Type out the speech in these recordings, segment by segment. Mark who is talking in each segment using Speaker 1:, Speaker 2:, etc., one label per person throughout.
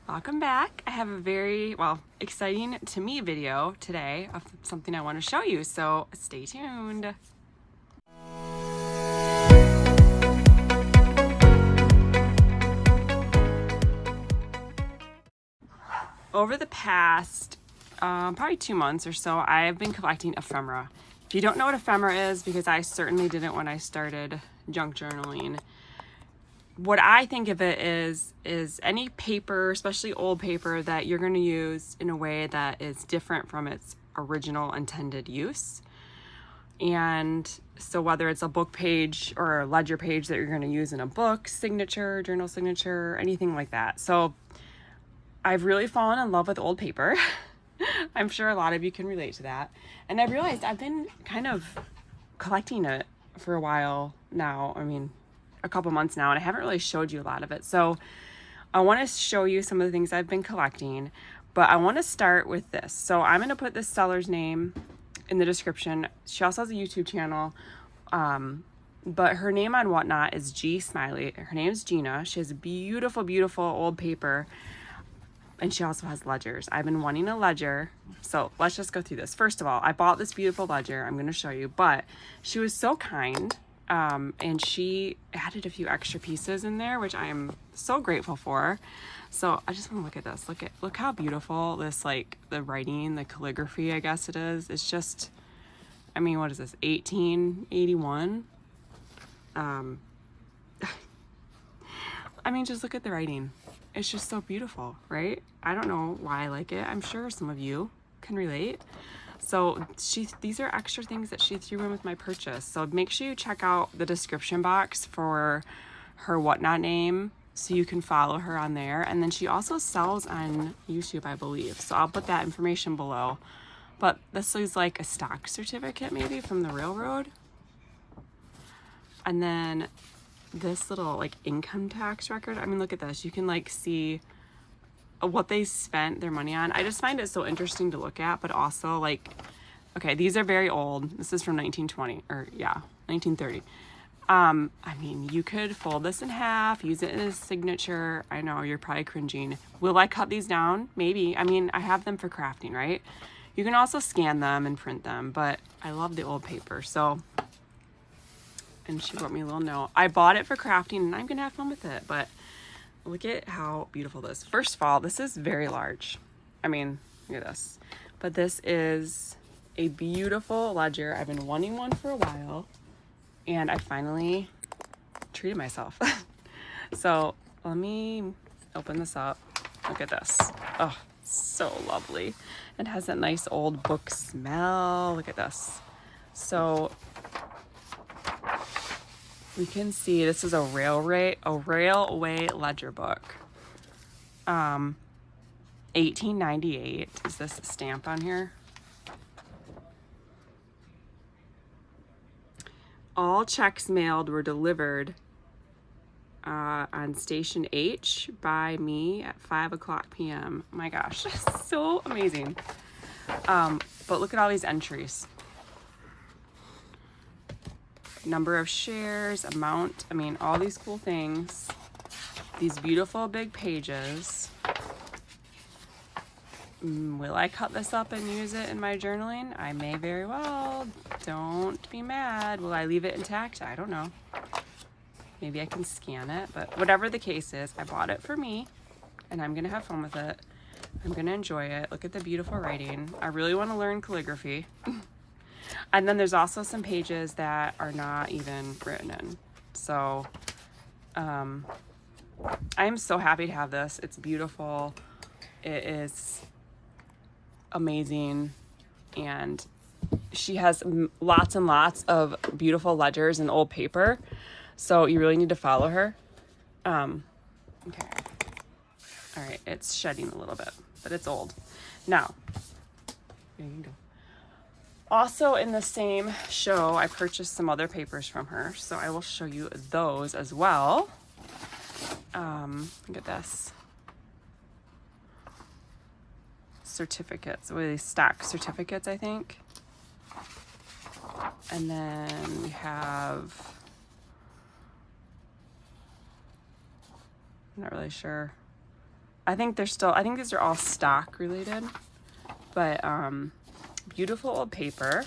Speaker 1: Welcome back. I have a very, exciting to me video today of something I want to show you, so stay tuned. Over the past probably 2 months or so, I've been collecting ephemera. If you don't know what ephemera is, because I certainly didn't when I started junk journaling, what I think of it is any paper, especially old paper, that you're going to use in a way that is different from its original intended use. And so whether it's a book page or a ledger page that you're going to use in a book, signature, journal signature, anything like that. So I've really fallen in love with old paper. I'm sure a lot of you can relate to that. And I realized I've been kind of collecting it for a while now. A couple months now, and I haven't really showed you a lot of it. So I want to show you some of the things I've been collecting, but I want to start with this. So I'm going to put this seller's name in the description. She also has a YouTube channel, but her name on Whatnot is G Smiley. Her name is Gina. She has beautiful, beautiful old paper, and she also has ledgers. I've been wanting a ledger, so let's just go through this. First of all, I bought this beautiful ledger. I'm going to show you, but she was so kind. And she added a few extra pieces in there, which I am so grateful for. So I just want to look at this. Look how beautiful this, like, the writing, the calligraphy, I guess it is. It's just, what is this, 1881? Just look at the writing. It's just so beautiful, right? I don't know why I like it. I'm sure some of you can relate. So these are extra things that she threw in with my purchase. So make sure you check out the description box for her Whatnot name so you can follow her on there. And then she also sells on YouTube, I believe. So I'll put that information below. But this is like a stock certificate maybe from the railroad. And then this little like income tax record. Look at this. You can like see what they spent their money on. I just find it so interesting to look at, but also like, okay, these are very old. This is from 1930. You could fold this in half, use it as a signature. I know you're probably cringing. Will I cut these down? Maybe. I have them for crafting, right? You can also scan them and print them, but I love the old paper. So, and she wrote me a little note. I bought it for crafting and I'm gonna have fun with it, but look at how beautiful this is. First of all, this is very large. Look at this. But this is a beautiful ledger. I've been wanting one for a while, and I finally treated myself. So let me open this up. Look at this. Oh, so lovely. It has that nice old book smell. Look at this. So we can see this is a railway ledger book. 1898 is this stamp on here. All checks mailed were delivered on Station H by me at 5:00 p.m. My gosh, so amazing. But look at all these entries. Number of shares, amount, all these cool things. These beautiful big pages. Will I cut this up and use it in my journaling? I may very well. Don't be mad. Will I leave it intact? I don't know. Maybe I can scan it, but whatever the case is, I bought it for me, and I'm gonna have fun with it. I'm gonna enjoy it. Look at the beautiful writing. I really want to learn calligraphy. And then there's also some pages that are not even written in. So I am so happy to have this. It's beautiful. It is amazing. And she has lots and lots of beautiful ledgers and old paper. So you really need to follow her. Okay. All right. It's shedding a little bit, but it's old. Now, here you go. Also in the same show, I purchased some other papers from her, so I will show you those as well. Look at this. Certificates, what are these, stock certificates, I think. And then we have, I'm not really sure. I think these are all stock related, but beautiful old paper.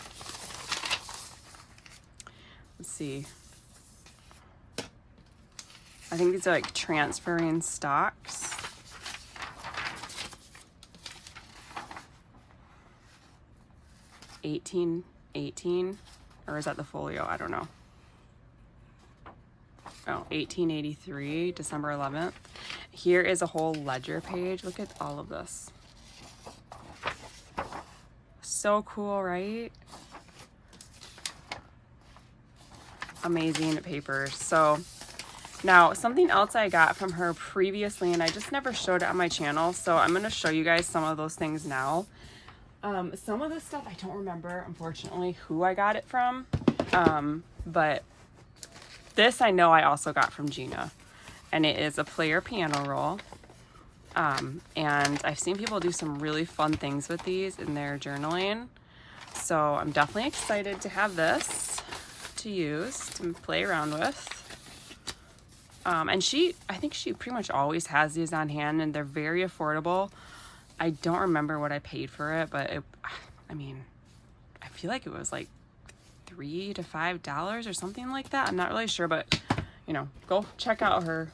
Speaker 1: Let's see. I think these are like transferring stocks. $18.18, or is that the folio? I don't know. Oh, 1883, December 11th. Here is a whole ledger page. Look at all of this. So cool, right? Amazing papers. So now something else I got from her previously, and I just never showed it on my channel, so I'm going to show you guys some of those things now. Some of this stuff I don't remember, unfortunately, who I got it from, but this I know I also got from Gina, and it is a player piano roll. And I've seen people do some really fun things with these in their journaling, so I'm definitely excited to have this to use to play around with. And I think she pretty much always has these on hand, and they're very affordable. I don't remember what I paid for it, but I mean, I feel like it was like $3 to $5 or something like that. I'm not really sure, but you know, go check out her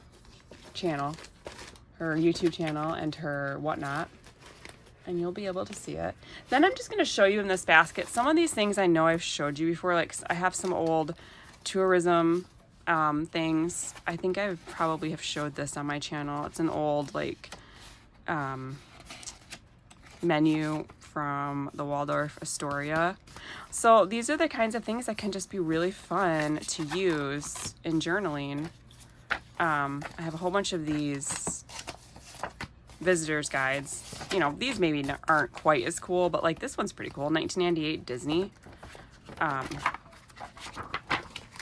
Speaker 1: channel, her YouTube channel, and her Whatnot, and you'll be able to see it. Then I'm just going to show you in this basket some of these things I know I've showed you before. Like I have some old tourism things. I think I probably have showed this on my channel. It's an old like menu from the Waldorf Astoria. So these are the kinds of things that can just be really fun to use in journaling. I have a whole bunch of these visitors guides. You know, these maybe aren't quite as cool, but like this one's pretty cool. 1998 Disney.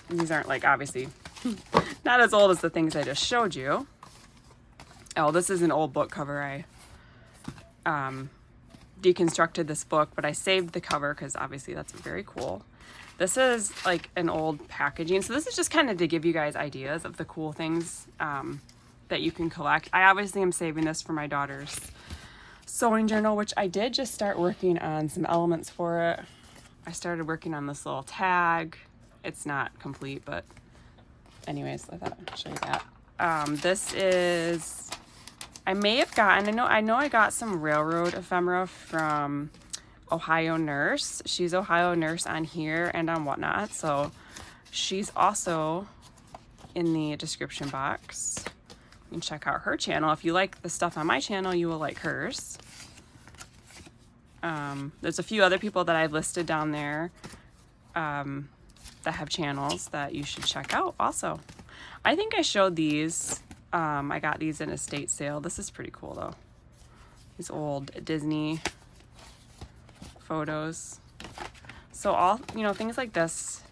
Speaker 1: These aren't like obviously not as old as the things I just showed you. Oh, this is an old book cover. I deconstructed this book, but I saved the cover because obviously that's very cool. This is like an old packaging. So this is just kind of to give you guys ideas of the cool things that you can collect. I obviously am saving this for my daughter's sewing journal, which I did just start working on some elements for it. I started working on this little tag. It's not complete, but anyways, I thought I'd show you that. This is, I may have gotten, I know I got some railroad ephemera from Ohio Nurse. She's Ohio Nurse on here and on Whatnot, so she's also in the description box. You can check out her channel. If you like the stuff on my channel, you will like hers. There's a few other people that I've listed down there that have channels that you should check out also. I think I showed these. I got these in a estate sale. This is pretty cool though. These old Disney photos. So all, you know, things like this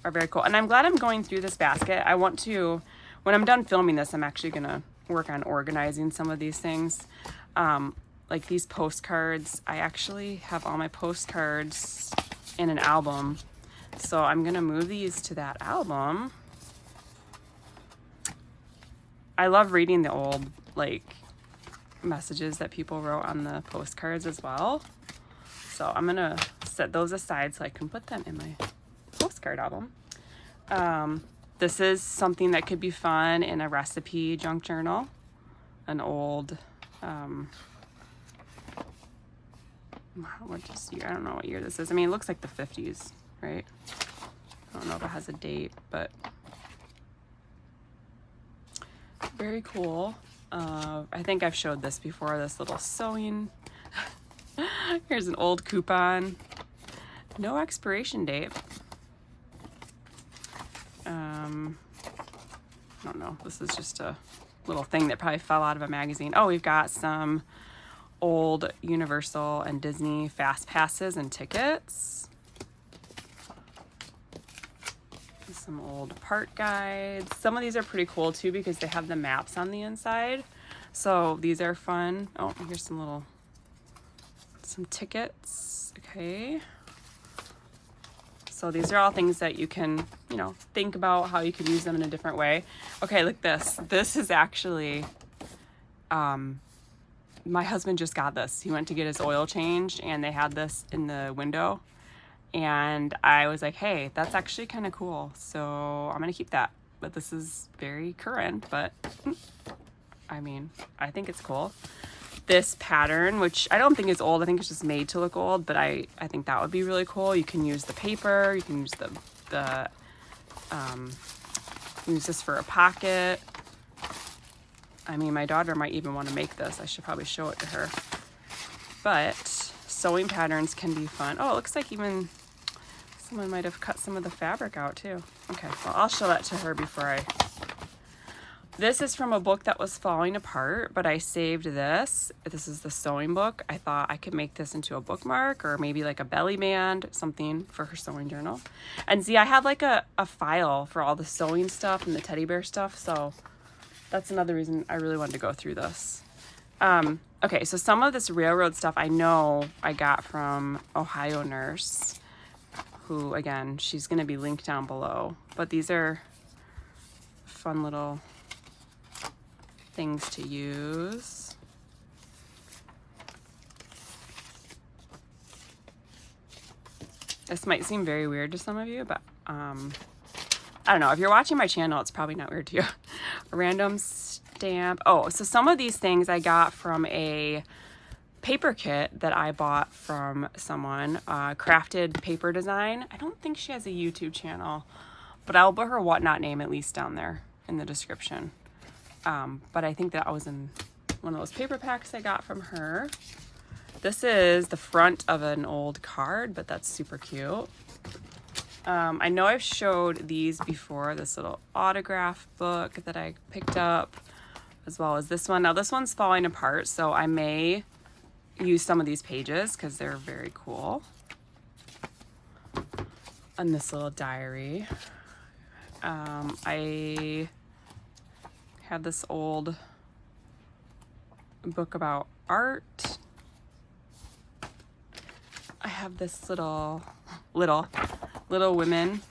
Speaker 1: are very cool. And I'm glad I'm going through this basket. I want to, when I'm done filming this, I'm actually gonna work on organizing some of these things. Like these postcards, I actually have all my postcards in an album. So I'm gonna move these to that album. I love reading the old like messages that people wrote on the postcards as well. So I'm gonna set those aside so I can put them in my postcard album. This is something that could be fun in a recipe junk journal. An old, what just year? I don't know what year this is. I mean, it looks like the 50s, right? I don't know if it has a date, but very cool. I think I've showed this before, this little sewing. Here's an old coupon. No expiration date. I don't know. This is just a little thing that probably fell out of a magazine. Oh, we've got some old Universal and Disney fast passes and tickets. Some old part guides. Some of these are pretty cool too because they have the maps on the inside. So these are fun. Oh, here's some tickets. Okay. So these are all things that you can, you know, think about how you can use them in a different way. Okay, look this. This is actually my husband just got this. He went to get his oil changed and they had this in the window. And I was like, hey, that's actually kind of cool. So I'm going to keep that. But this is very current, but I mean, I think it's cool. This pattern, which I don't think is old, I think it's just made to look old, but I think that would be really cool. You can use the paper, you can use use this for a pocket. I mean, my daughter might even want to make this. I should probably show it to her. But sewing patterns can be fun. Oh, it looks like even someone might have cut some of the fabric out too. Okay, well, I'll show that to her before I... This is from a book that was falling apart, but I saved this. This is the sewing book. I thought I could make this into a bookmark or maybe like a belly band, something for her sewing journal. And see, I have like a file for all the sewing stuff and the teddy bear stuff, so that's another reason I really wanted to go through this. Okay, so some of this railroad stuff I know I got from Ohio Nurse, who, again, she's going to be linked down below. But these are fun little things to use. This might seem very weird to some of you, but I don't know. If you're watching my channel, it's probably not weird to you. A random stamp. Oh, so some of these things I got from a paper kit that I bought from someone, Crafted Paper Design. I don't think she has a YouTube channel, but I'll put her Whatnot name at least down there in the description. But I think that was in one of those paper packs I got from her. This is the front of an old card, but that's super cute. I know I've showed these before, this little autograph book that I picked up, as well as this one. Now this one's falling apart, so I may use some of these pages because they're very cool. And this little diary. I have this old book about art. I have this little women,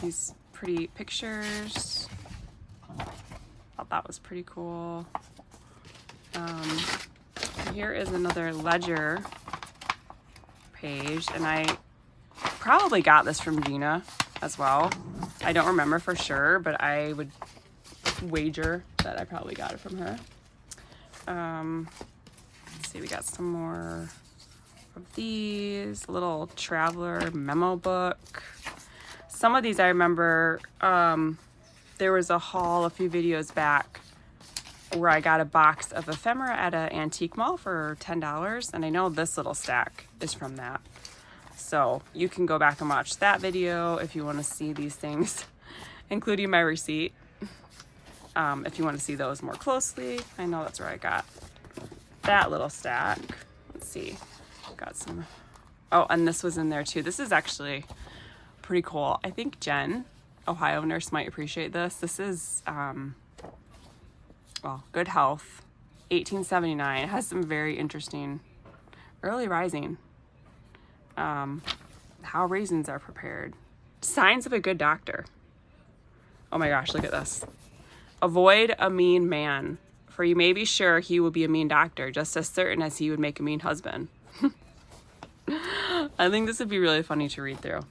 Speaker 1: these pretty pictures. Thought that was pretty cool. Here is another ledger page, and I probably got this from Gina as well. I don't remember for sure, but I would wager that I probably got it from her. Let's see, we got some more of these, little traveler memo book. Some of these I remember, there was a haul a few videos back where I got a box of ephemera at an antique mall for $10, and I know this little stack is from that. So you can go back and watch that video if you want to see these things, including my receipt. If you want to see those more closely, I know that's where I got that little stack. Let's see, got some, oh, and this was in there too. This is actually pretty cool. I think Jen, Ohio Nurse, might appreciate this. This is, well, Good Health, 1879. It has some very interesting early rising, how raisins are prepared, signs of a good doctor. Oh my gosh, look at this. Avoid a mean man, for you may be sure he will be a mean doctor, just as certain as he would make a mean husband. I think this would be really funny to read through.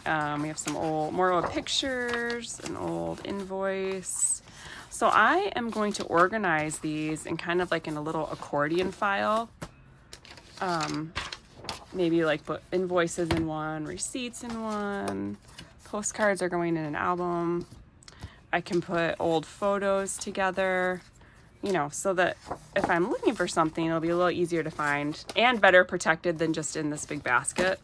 Speaker 1: We have some more old pictures, an old invoice. So I am going to organize these in kind of like in a little accordion file. Maybe like put invoices in one, receipts in one, postcards are going in an album. I can put old photos together, you know, so that if I'm looking for something, it'll be a little easier to find and better protected than just in this big basket.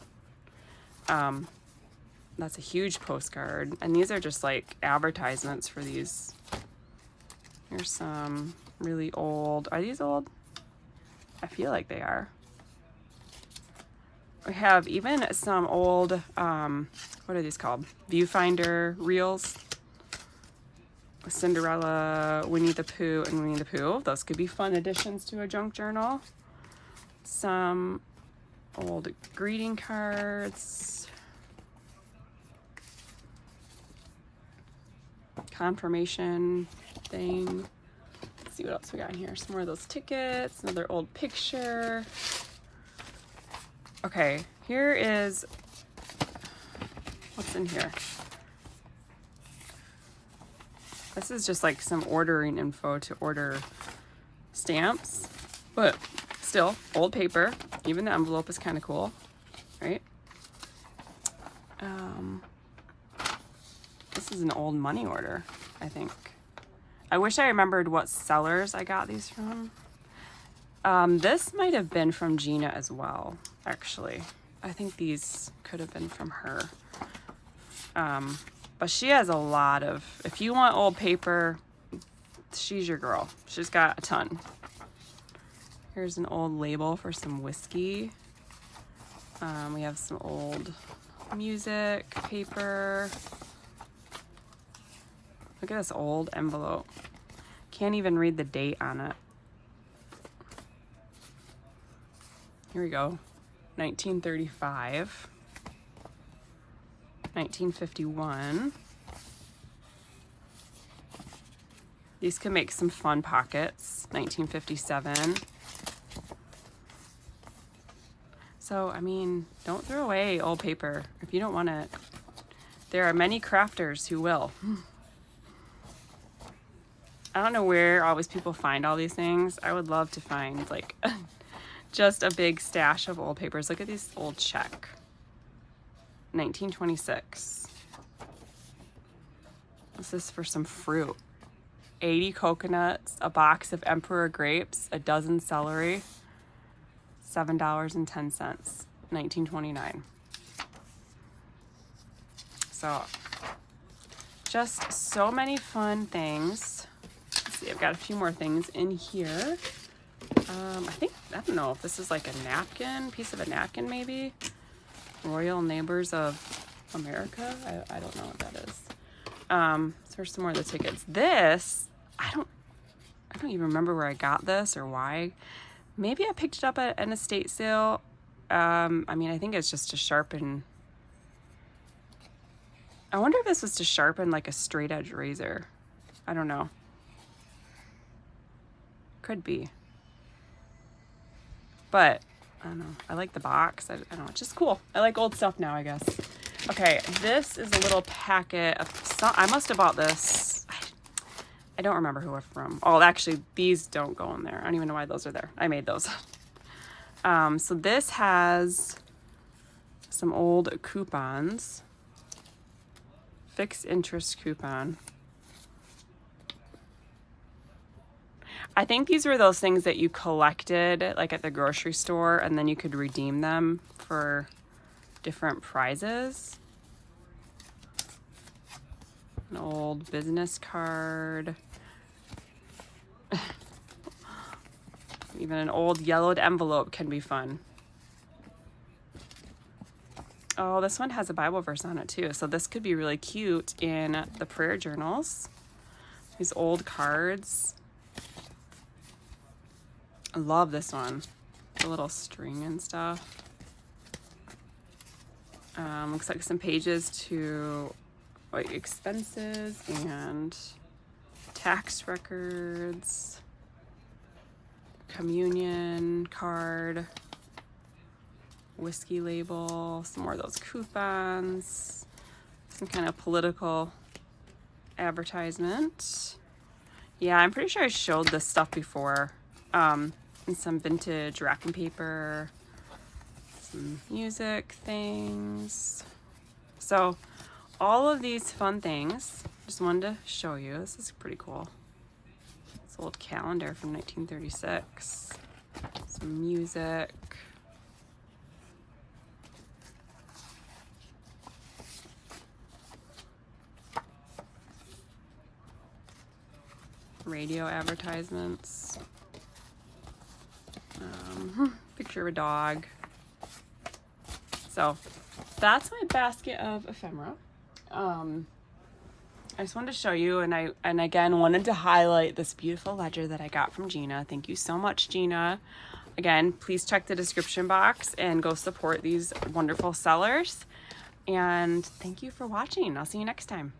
Speaker 1: That's a huge postcard. And these are just like advertisements for these. Here's some really old, are these old? I feel like they are. We have even some old, what are these called? Viewfinder reels. Cinderella, Winnie the Pooh, and Winnie the Pooh. Those could be fun additions to a junk journal. Some old greeting cards. Confirmation thing. Let's see what else we got in here. Some more of those tickets, another old picture. Okay, here is, what's in here? This is just like some ordering info to order stamps, but still old paper. Even the envelope is kind of cool, right? This is an old money order, I think. I wish I remembered what sellers I got these from. This might have been from Gina as well, actually. I think these could have been from her. But she has a lot of, if you want old paper, she's your girl. She's got a ton. Here's an old label for some whiskey. We have some old music, paper. Look at this old envelope. Can't even read the date on it. Here we go. 1935. 1951. These can make some fun pockets. 1957. So, I mean, don't throw away old paper if you don't want it. There are many crafters who will. I don't know where all these people find all these things. I would love to find like just a big stash of old papers. Look at this old check. 1926. This is for some fruit. 80 coconuts, a box of emperor grapes, a dozen celery, $7.10, 1929. So, just so many fun things. Let's see, I've got a few more things in here. I don't know if this is like a napkin, piece of a napkin maybe. Royal Neighbors of America. I don't know what that is. So here's some more of the tickets. This, I don't even remember where I got this or why. Maybe I picked it up at an estate sale. I mean, I think it's just to sharpen. I wonder if this was to sharpen like a straight edge razor. I don't know. Could be. But I don't know. I like the box. I don't know. It's just cool. I like old stuff now, I guess. Okay, this is a little packet of some. I must have bought this. I don't remember who I'm from. Oh, actually, these don't go in there. I don't even know why those are there. I made those. So this has some old coupons. Fixed interest coupon. I think these were those things that you collected like at the grocery store and then you could redeem them for different prizes. An old business card. Even an old yellowed envelope can be fun. Oh, this one has a Bible verse on it too. So this could be really cute in the prayer journals. These old cards. I love this one. The little string and stuff. Looks like some pages to like expenses and tax records, communion card, whiskey label, some more of those coupons, some kind of political advertisement. Yeah, I'm pretty sure I showed this stuff before. And some vintage wrapping paper, some music things. So all of these fun things, just wanted to show you. This is pretty cool. This old calendar from 1936. Some music. Radio advertisements. Picture of a dog. So that's my basket of ephemera. I just wanted to show you, and again wanted to highlight this beautiful ledger that I got from Gina. Thank you so much, Gina. Again, please check the description box and go support these wonderful sellers. And thank you for watching. I'll see you next time.